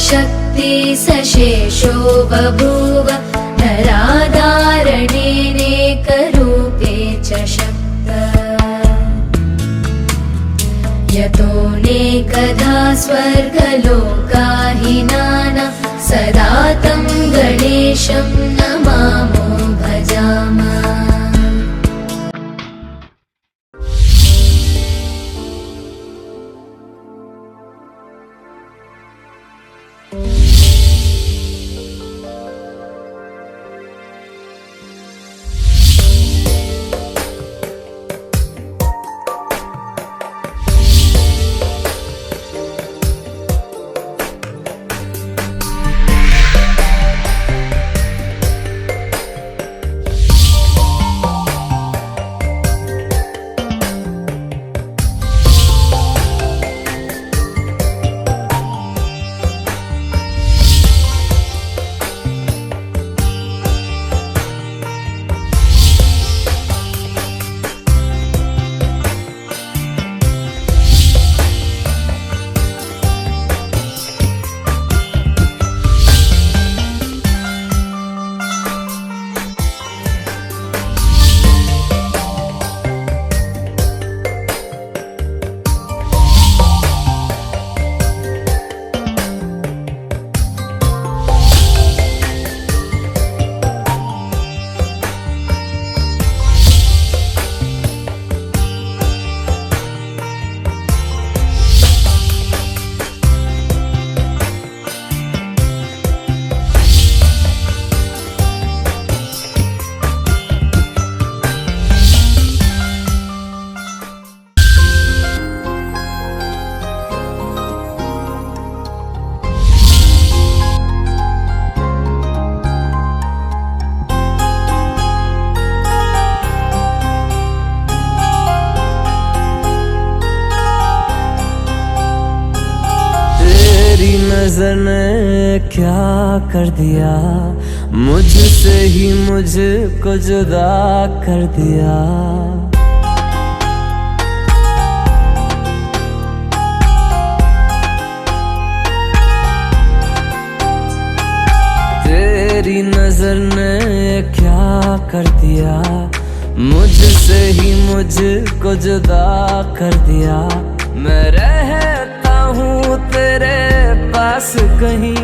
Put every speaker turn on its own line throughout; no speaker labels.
शक्ति सशेषो बभूव नराधारणेनेकरूपे च शक्त यतोऽनेकधा स्वर्गलोकाहिनाना सदा तं गणेशं नमामो भजामः।
नजर ने क्या कर दिया, मुझसे ही मुझको जुदा कर दिया। तेरी नजर ने क्या कर दिया, मुझसे ही मुझको जुदा कर दिया। मैं रहता हूँ तेरे पास कहीं,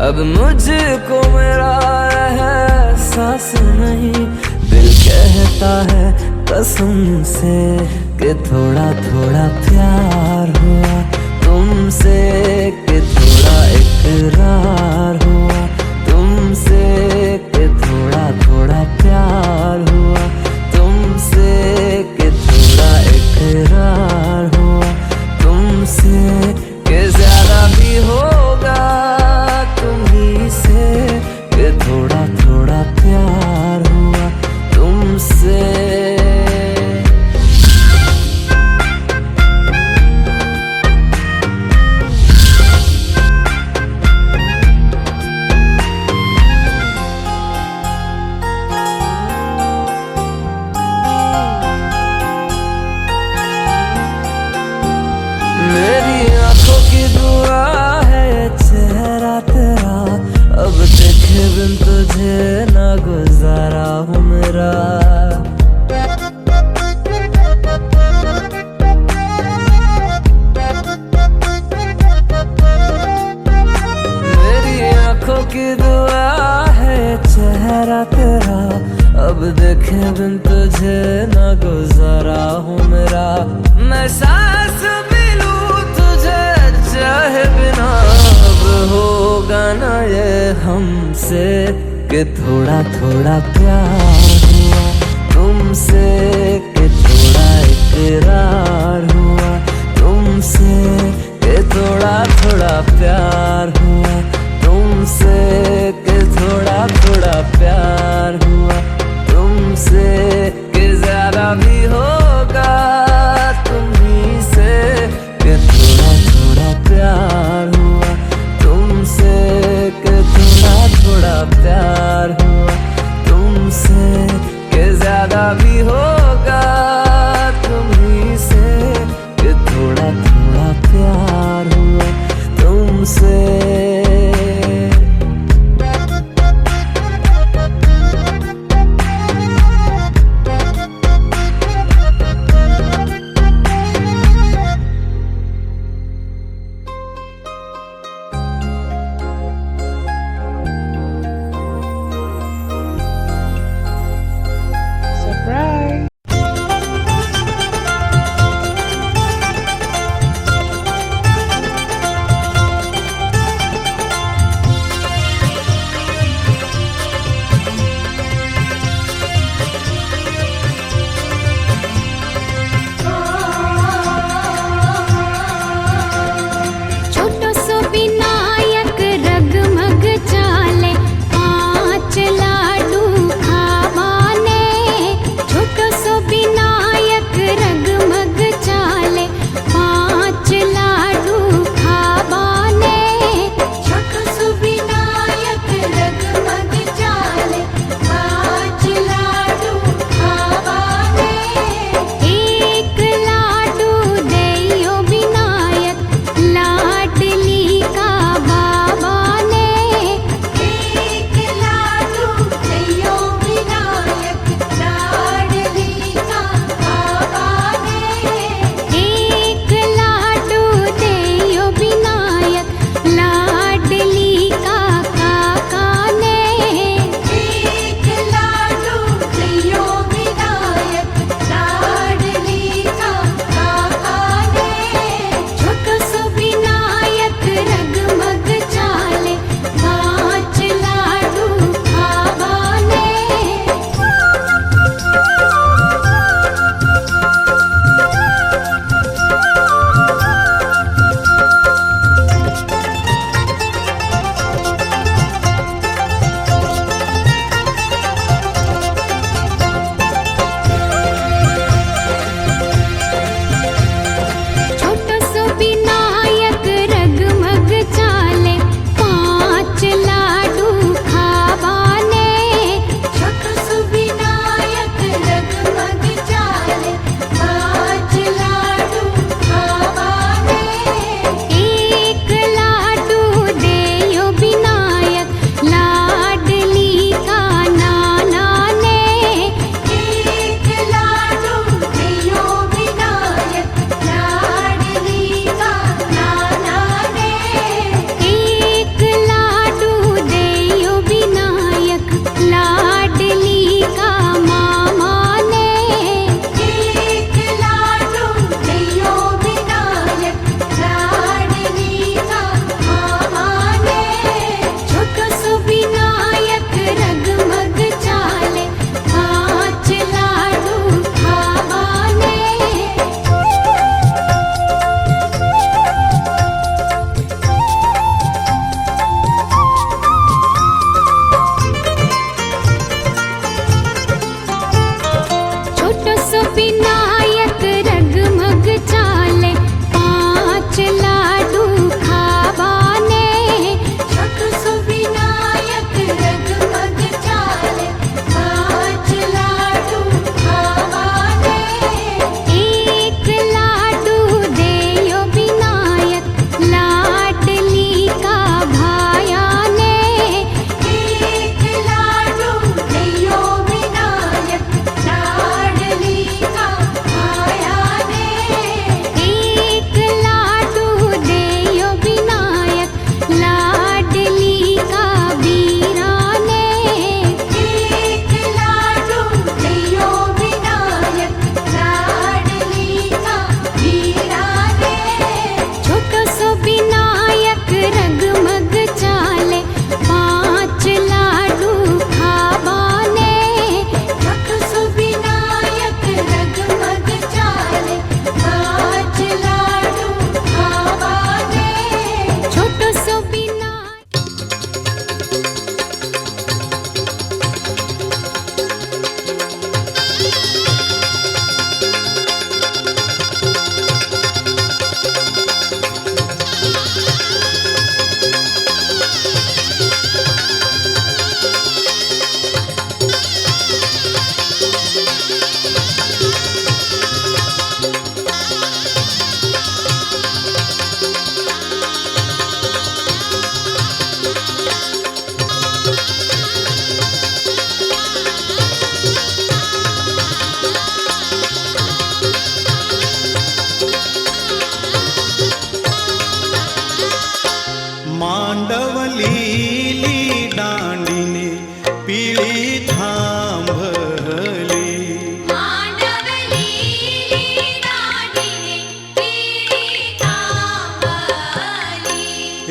अब मुझको मेरा एहसास नहीं। दिल कहता है कसम से कि थोड़ा थोड़ा प्यार हुआ तुमसे, कि थोड़ा इकरार हुआ तुमसे, कि थोड़ा थोड़ा प्यार हुआ तुमसे, कि थोड़ा इकरार हुआ तुमसे, कि ज्यादा भी होगा तुम्ही से, कि थोड़ा थोड़ा प्यार हुआ तुमसे। मेरी आंखों की दुआ है चेहरा तेरा, अब देखे बिन तुझे ना गुजारा हूँ मेरा। मेरी आंखों की दुआ है चेहरा तेरा, अब देखे बिन तुझे ना गुजारा हूँ मेरा। मैं सांस चाहे बिना अब होगा ना ये हमसे, कि थोड़ा थोड़ा प्यार हुआ तुमसे, कि थोड़ा इकरार हुआ तुमसे, कि थोड़ा थोड़ा प्यार हुआ तुमसे, कि थोड़ा थोड़ा प्यार हुआ तुमसे, कि ज्यादा भी होगा तुम्ही से, कि थोड़ा थोड़ा प्यार हुआ तुमसे, कि थोड़ा थोड़ा प्यार हुआ तुमसे, कि ज्यादा भी होगा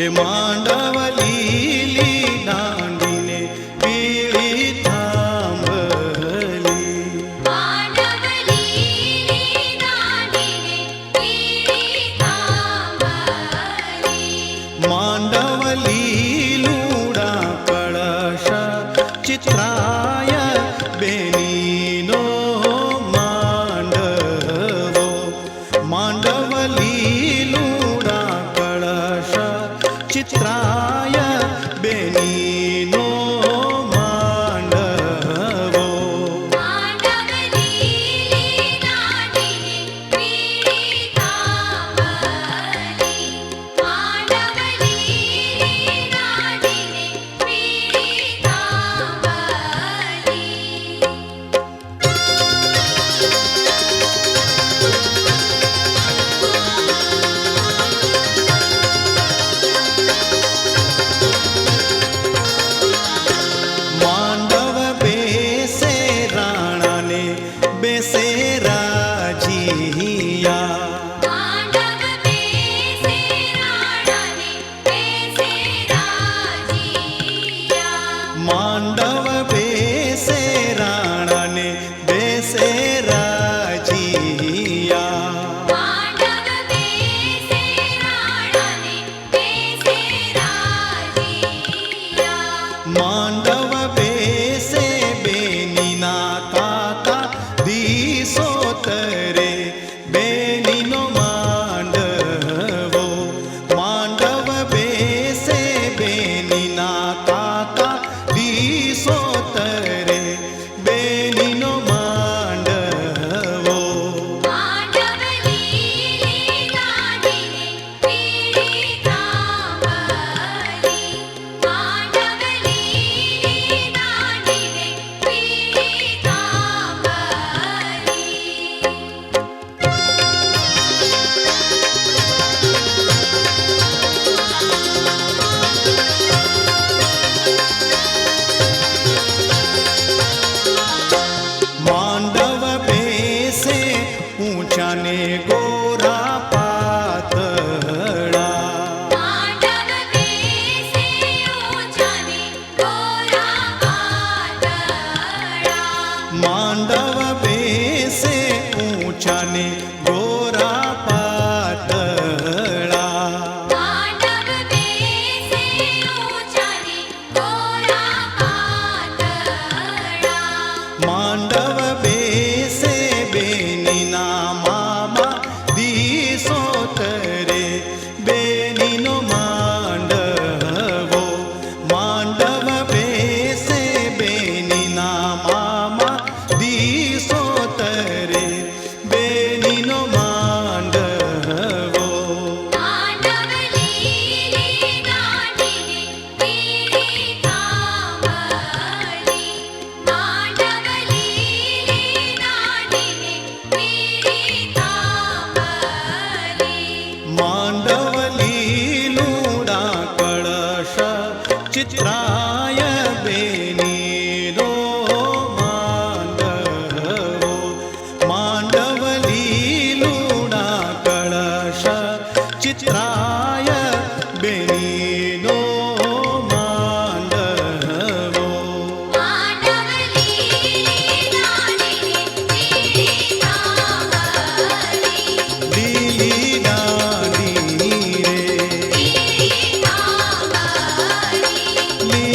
એ માંડવલી દાંડીને પીળી થાંભલી. માંડવલી લુડા કળશ ચિત્રાય બેનીનો માંડવો. માંડવલી લુડા કળશ ચિત્રાય બેનીનો માંડવો. માંડવ બેસે રાણાને બેસે રાજીયા. માંડવ બેસે રાણાને બેસે રાજીયા. માંડવ બેસે બેનીના કાકા દીસોતરે બેનીનો માંડવો. માંડવ બેસે બેનીના કાકા દીસોતરે બેનીનો માંડવો. માંડવ બેસે ઊંચાને ગોરા પાતળા. માંડવ બેસે ઊંચાને ગોરા પાતળા. માંડવ બેસે બેનીના મામા દીસોતરે બેનીનો માંડવો. માંડવ બેસે બેનીના મામા દીસોતરે બેનીનો માંડવો. માંડવલી લુડા કળશ ચિત્રાય બેનીનો માંડવો. માંડવલી લુડા કળશ ચિત્રાય બેનીનો માંડવો. લીલી દાંડી રે લીલી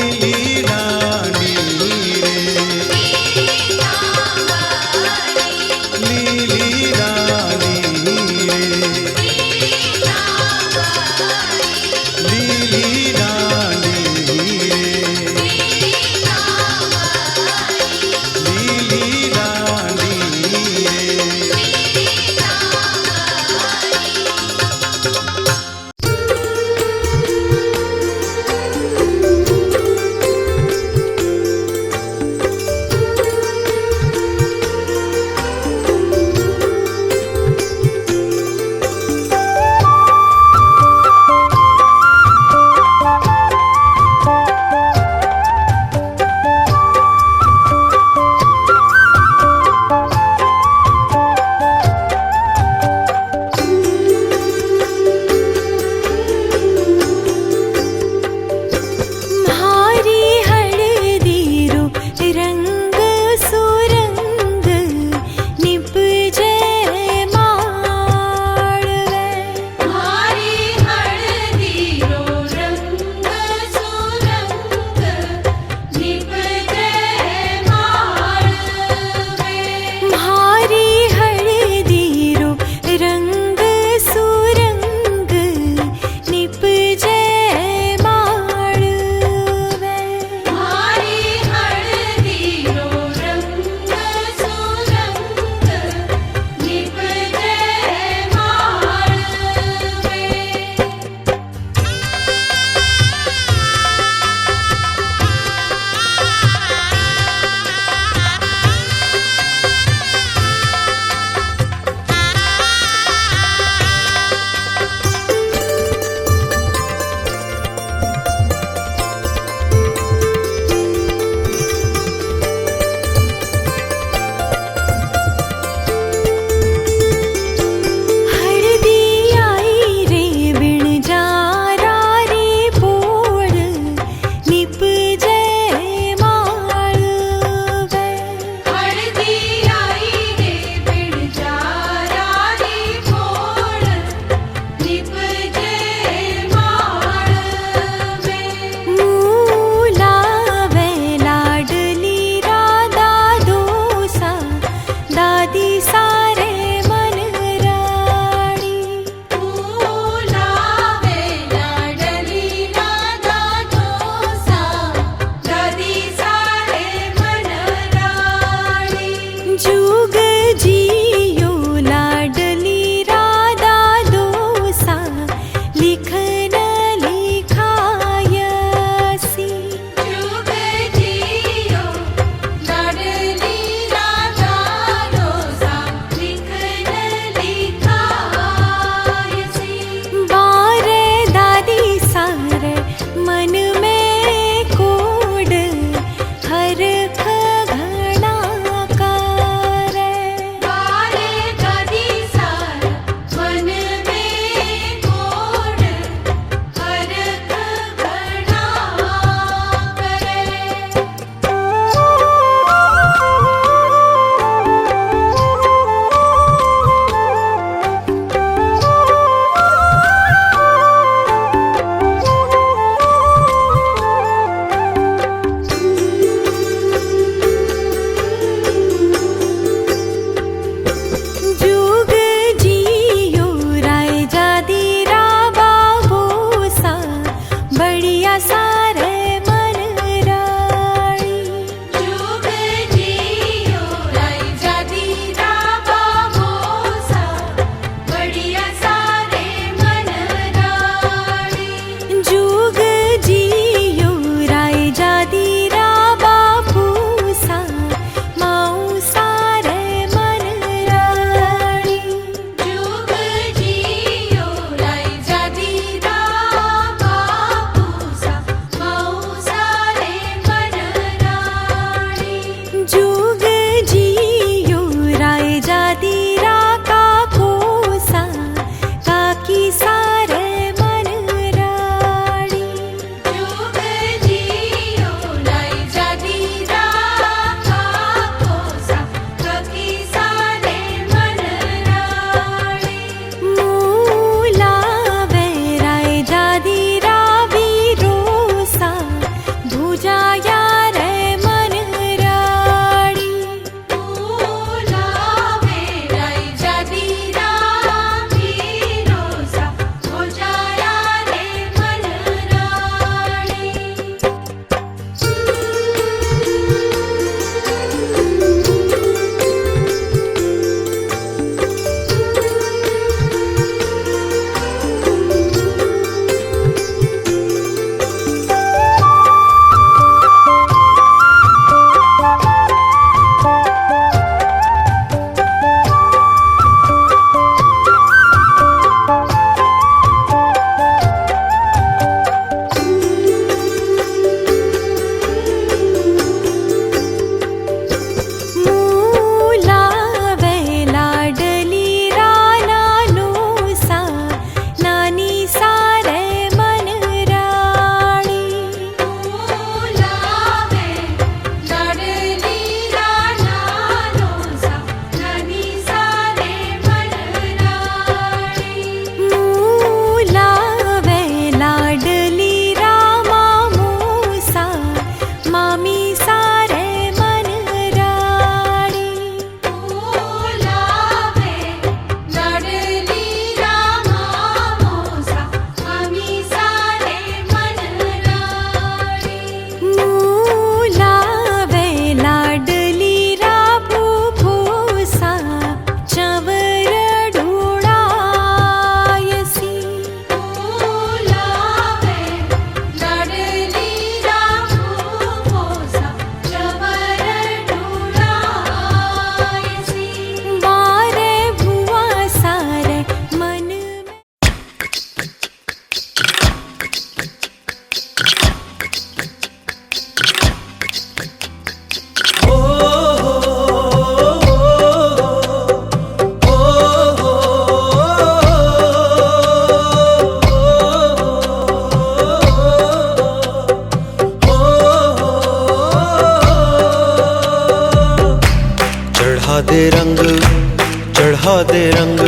दे रंग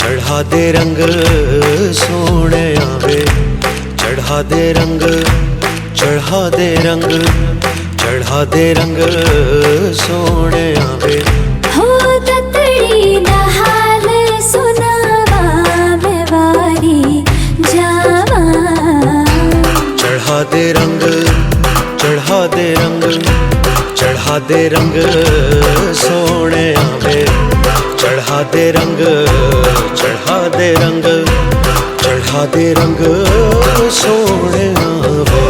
चढ़ा दे रंग सोने आवे चढ़ा दे रंग चढ़ा दे रंग चढ़ा दे रंग सोने आवे
हो ततड़ी ना हाल सुनावा मैं वारी जावा
चढ़ा दे रंग चढ़ा दे रंग चढ़ा दे रंग सोने आवे चढ़ा दे रंग चढ़ा दे रंग चढ़ा दे रंग सोने आवे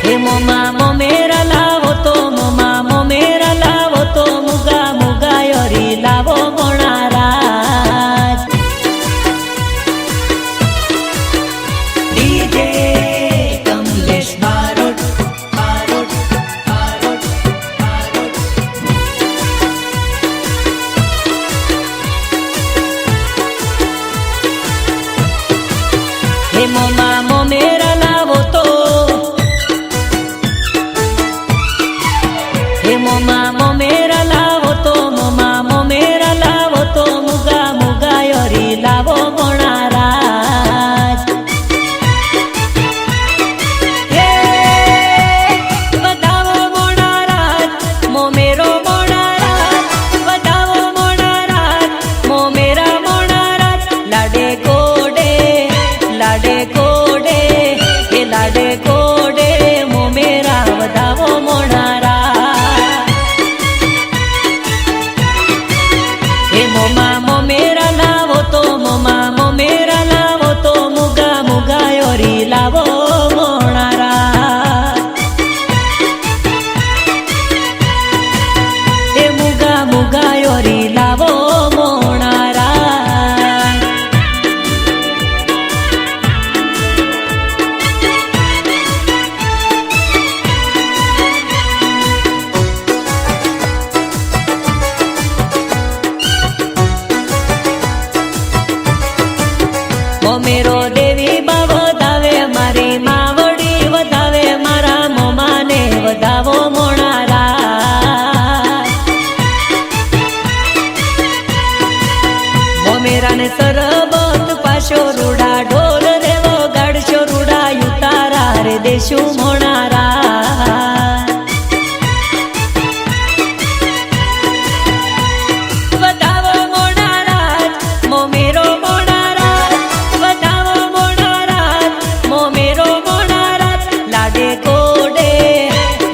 हे मोमा मोमेरा लावो तो मोमा मोमेरा लावो तो मुगा मुगा योरी लावो मोणाराज डीजे कमलेश बारोट बारोट बारोट बारोट हे मोमा मोमेरा लावो तो हे मोमा मोमेरा लावो तो मोमा मोमेरा लावो तो मुगा मुगा योरी लावो मोणाराज हे वधावो मोणाराज मोमेरो मोणाराज वधावो मोणाराज मोमेरा मोणाराज लाडे गोडे हे लाडे गोडे मोमेरा वधावो मोणाराज हे मोमा मोमेरा लावो तो मोमा मोमेरा लावो तो मुगा मुगा योरी लावो मोणाराज हे मुगा मुगा योरी लावो मोणाराज मोमेरो देवी बा वधावे मारी मावडी वधावे मारा मोमाने वधावो मोणाराज मोमेराने सरबत पाशो रूडा ढोल रेवो गाडशो रूडा युतारा रे देशू मोणाराज वधावो मोणाराज मोमेरो मोणाराज वधावो मोणाराज मोमेरो मोणाराज लाडे कोडे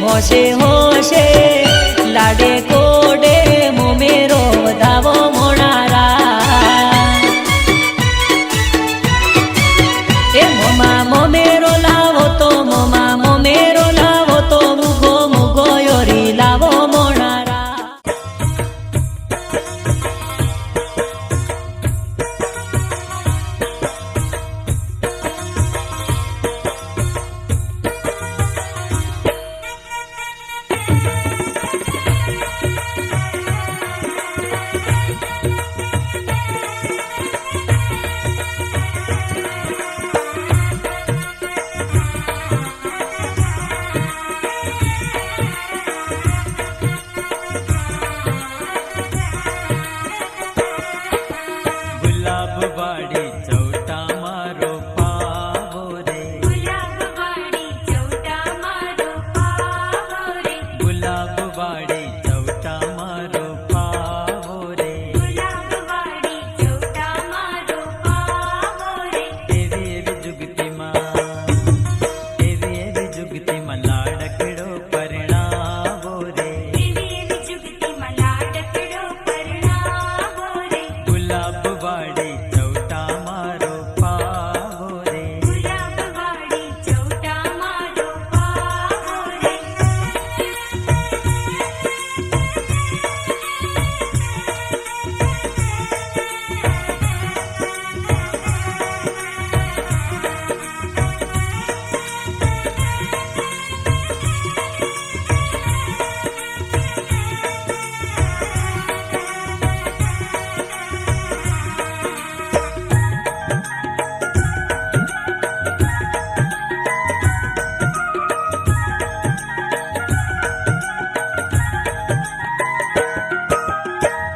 होशे होशे लाडे कोडे मोमेरो वधावो मोणाराज ए मोमा मोमेरो लावो तो मोमा मोमेरो लावो तो मुगो मुगो योरी लावो मोणाराज
गुलाबवाडी चौटा मारो पावो रे
गुलाबवाडी चौटा मारो पावो रे
गुलाबवाडी चौटा मारो पावो रे
गुलाबवाडी चौटा मारो पावो रे
एवी एवी जुगती मा लाडकड़ो परिणावो रे
एवी एवी जुगती मला डकडो परणावो रे
गुलाबवाडी चौटा मारो पावो रे
गुलाबवाडी चौटा मारो पावो रे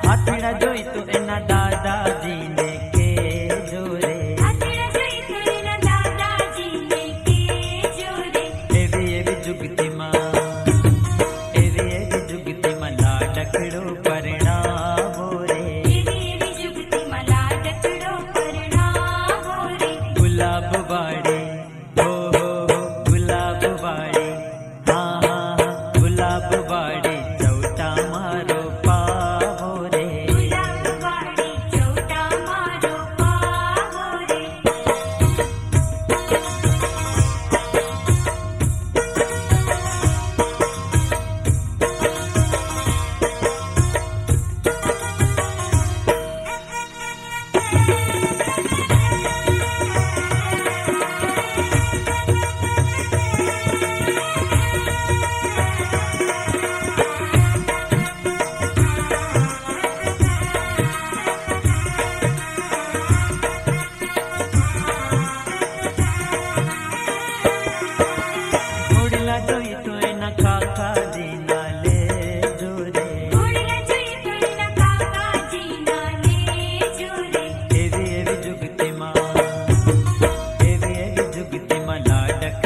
हाथड़ा जोई तो एना दादाजी ने के जोरे
आतड़ा जोई तोरेना दादाजी ने के जोरे
एवी एवी जुगती मा लाडकड़ो परिणावो रे
एवी एवी जुगती मला डकडो परणावो रे
गुलाबवाडी हो गुलाबवाडी हाँ गुलाबवाडी चौटा मारो पावो रे
गुलाबवाडी चौटा मारो पावो रे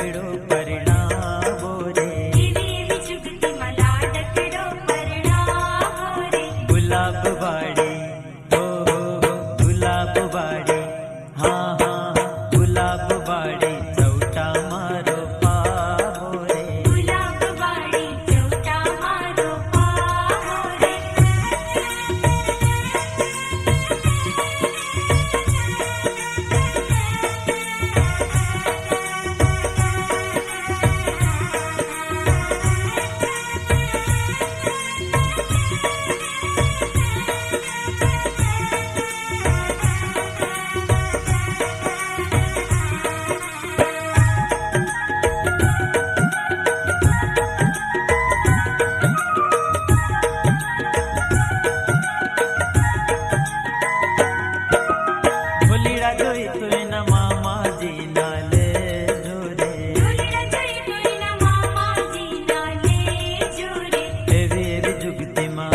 डकड़ो परणावो रे
એવી એવી જુગતી મલા ડકડો પરણાવો રે
गुलाब बाड़ी हो गुलाब बाड़ी हाँ हाँ गुलाब बाड़ी चौटा मारो पावो रे
ગુલાબ વાળી ચૌટા મારો પાવો રે
ભૂલીડા જોઈ તું એના મામાજી ના લે જોરે
ઢોલીડા જોઈ કોઈના મામાજી ના લેજો રે
એવી એવી જુગતીમાં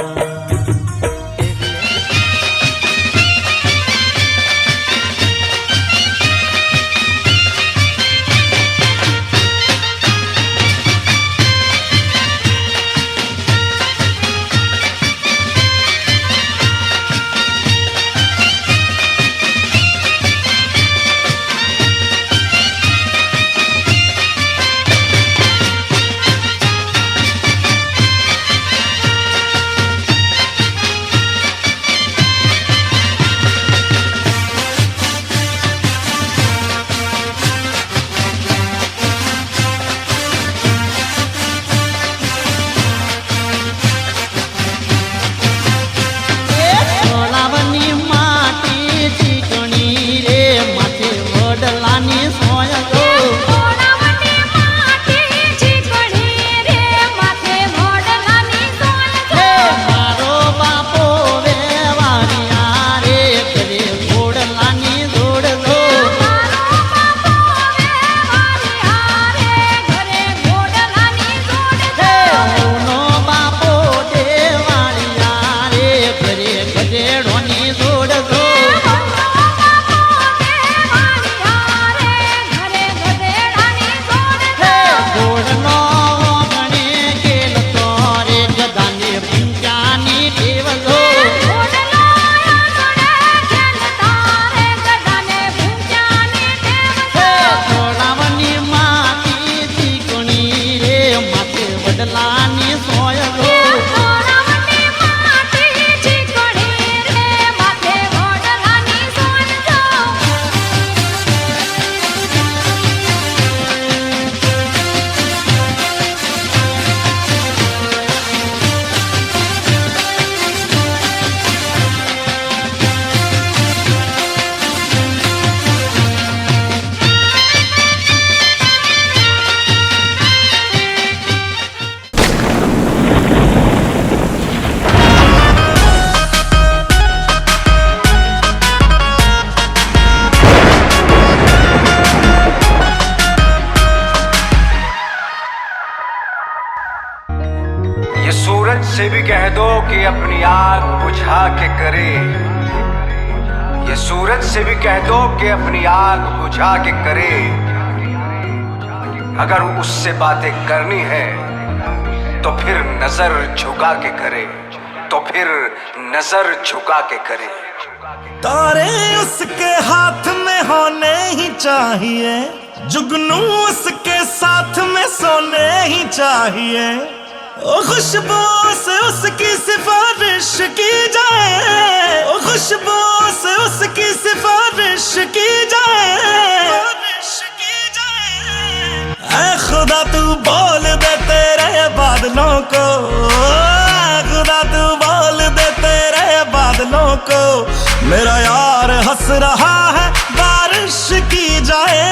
તળાવની માટી ચીકણી રે માથે વડલાની સોય ગો
તળાવની માટી ચીકણી રે માથે વડલાની સોય
હે મારો બાપો વેવાણિયા રે કરે વડલાની જોડ ગો
મારો બાપો વેવાણિયા રે ઘરે વડલાની જોડ
હે ઉનો બાપો દેવાણિયા રે કરે ગધેડોની જોડ ગો હે ગોળનો ગણે કેલતો રે ગદાને પંચાની ટેવ ગો હે તળાવની માટી ચીકણી રે માથે વડલાની સોય ગો
ये सूरज से भी कह दो कि अपनी आग बुझा के करे। ये सूरज से भी कह दो कि अपनी आग बुझा के करे। अगर उससे बातें करनी है तो फिर नजर झुका के करे, तो फिर नजर झुका के करे।
तारे उसके हाथ में होने ही चाहिए, जुगनू उसके साथ में सोने ही चाहिए। ओ खुशबू से उसकी सिफारिश की जाए, ओ खुशबू से उसकी सिफारिश की जाए। ऐ खुदा तू बोल दे तेरे बादलों को, ऐ खुदा तू बोल दे तेरे बादलों को, मेरा यार हंस रहा है बारिश की जाए,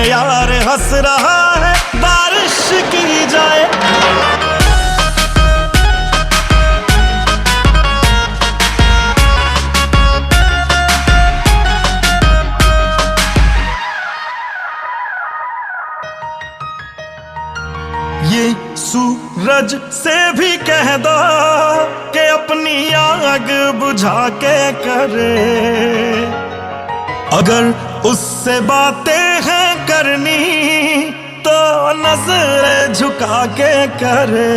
यार हंस रहा है बारिश की जाए। ये सूरज से भी कह दो कि अपनी आग बुझा के करे। अगर उससे बातें हैं करनी नजरें झुका के करे।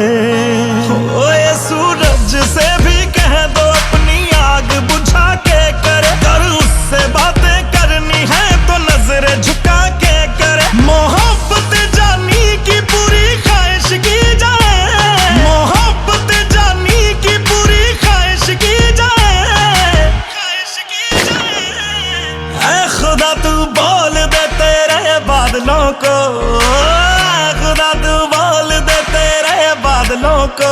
ओ ये सूरज से भी कह दो अपनी आग बुझा के करे। कर उससे बातें करनी है तो नजरें झुका के करे। मोहब्बत जानी की पूरी ख्वाहिश की जाए। मोहब्बत जानी की पूरी ख्वाहिश की जाए। ख्वाहिश की जाए। ऐ खुदा तू बोल दे तेरे बादलों को। खुदा तू बोल दे तेरे बादलों को।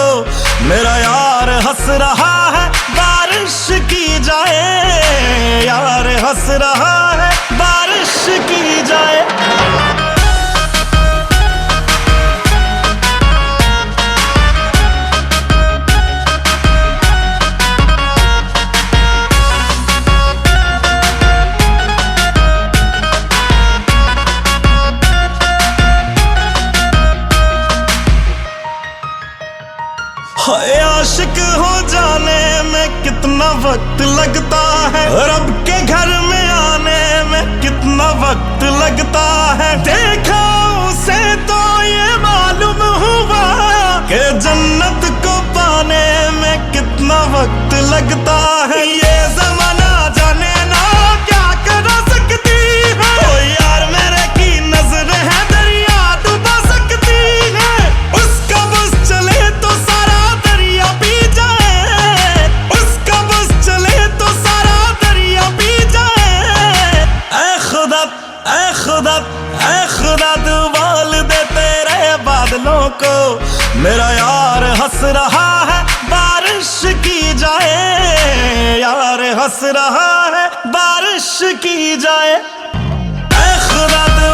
मेरा यार हंस रहा है बारिश की जाए। यार हंस रहा है बारिश की जाए। आशिक हो जाने में कितना वक्त लगता है। रब के घर में आने में कितना वक्त लगता है। देखा उसे तो ये मालूम हुआ कि जन्नत को पाने में कितना वक्त लगता है। ये जमाना जाने ना क्या कर सकती है। ओ यार मेरे की नजर है दरिया डुबा सकती है। उसका बस चले तो सारा दरिया पी जाए। उसका बस चले तो सारा दरिया पी जाए। ऐ खुदा ऐ खुदा ऐ खुदा तू बोल दे तेरे बादलों को। मेरा यार हंस रहा है बारिश की जाए। यार हंस रहा है बारिश की जाए। ऐ खुदा तू